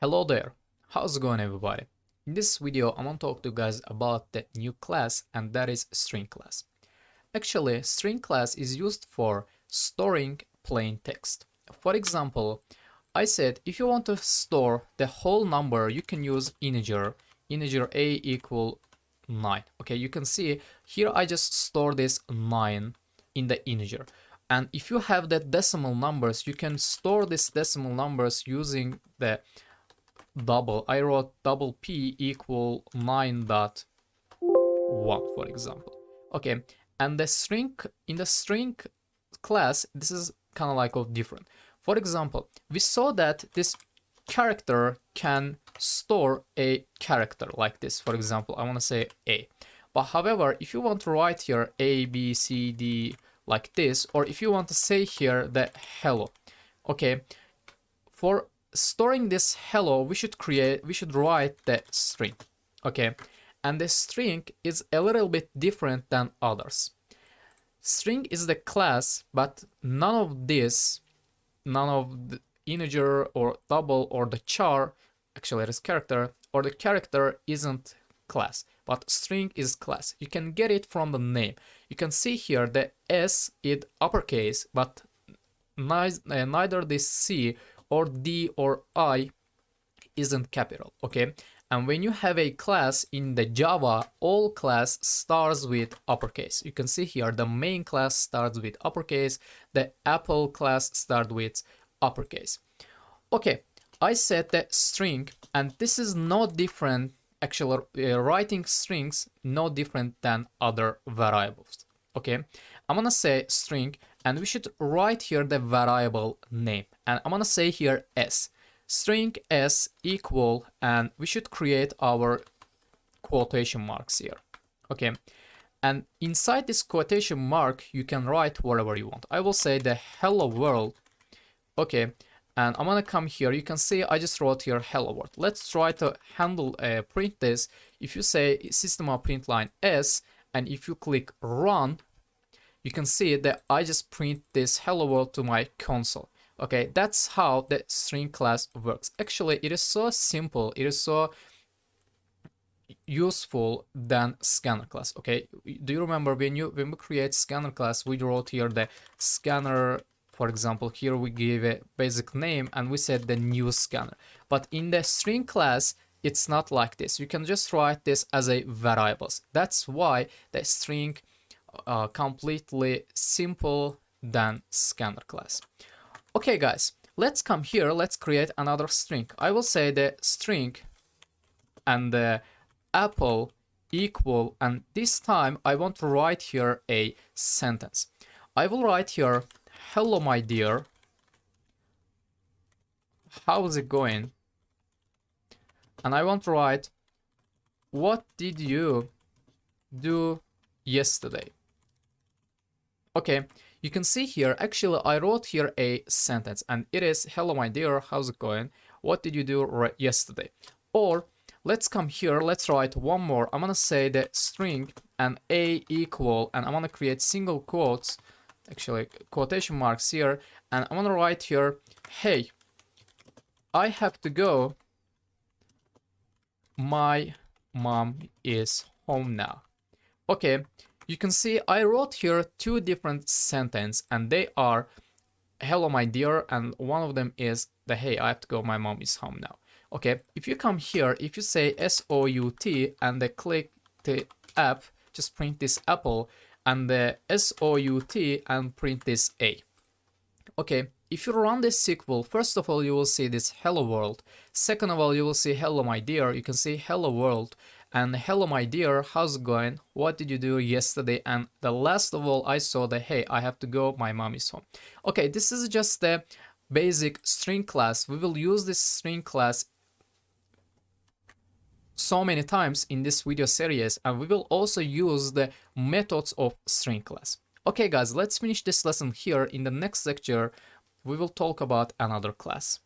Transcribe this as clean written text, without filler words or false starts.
Hello there, how's it going everybody? In this video I want to talk to you guys about the new class, and that is string class. Actually, string class is used for storing plain text. For example, I said if you want to store the whole number you can use integer a equal 9. Okay, you can see here I just store this 9 in the integer. And if you have the decimal numbers, you can store these decimal numbers using the double. I wrote double p equal 9.1, for example. Okay, and the string in the string class, this is kind of like different. For example, we saw that this character can store a character like this. For example, I want to say a. But however, if you want to write here a, b, c, d like this, or if you want to say here the hello, okay, for storing this hello, we should write the string, okay, and the string is a little bit different than others. String is the class, but none of the integer or double or the char, actually it is character, or the character isn't class, but string is class. You can get it from the name. You can see here the S is uppercase, but neither the C or D or I isn't capital, okay? And when you have a class in the Java, all class starts with uppercase. You can see here the main class starts with uppercase, the Apple class starts with uppercase. Okay, I said the string, and this is no different, actually writing strings no different than other variables, okay? I'm gonna say string, and we should write here the variable name, and I'm gonna say here s, string s equal, and we should create our quotation marks here, okay? And inside this quotation mark you can write whatever you want. I will say the hello world, okay, and I'm gonna come here. You can see I just wrote here hello world. Let's try to handle print this. If you say system.println s, and if you click run, you can see that I just print this hello world to my console. Okay, that's how the string class works. Actually, it is so simple, it is so useful than scanner class. Okay, do you remember when we create scanner class, we wrote here the scanner, for example, here we gave a basic name and we said the new scanner. But in the string class, it's not like this. You can just write this as a variables. That's why the string completely simple than scanner class. Okay guys, let's come here, let's create another string. I will say the string and the apple equal, and this time I want to write here a sentence. I will write here hello my dear, how's it going? And I want to write what did you do yesterday? Okay, you can see here, actually I wrote here a sentence, and it is hello my dear, how's it going? What did you do yesterday? Or let's come here, let's write one more. I'm gonna say the string and a equal, and I'm gonna create single quotes, actually quotation marks here, and I'm gonna write here, hey, I have to go, my mom is home now. Okay, you can see I wrote here two different sentences, and they are hello my dear, and one of them is the hey, I have to go, my mom is home now. Okay, if you come here, if you say SOUT and then click the app, just print this apple, and the SOUT and print this A. Okay, if you run this SQL, first of all you will see this hello world. Second of all, you will see hello my dear. You can see hello world and hello my dear, how's it going? What did you do yesterday? And the last of all, I saw the hey, I have to go, my mom is home. Okay, this is just the basic string class. We will use this string class so many times in this video series, and we will also use the methods of string class. Okay guys, let's finish this lesson here. In the next lecture we will talk about another class.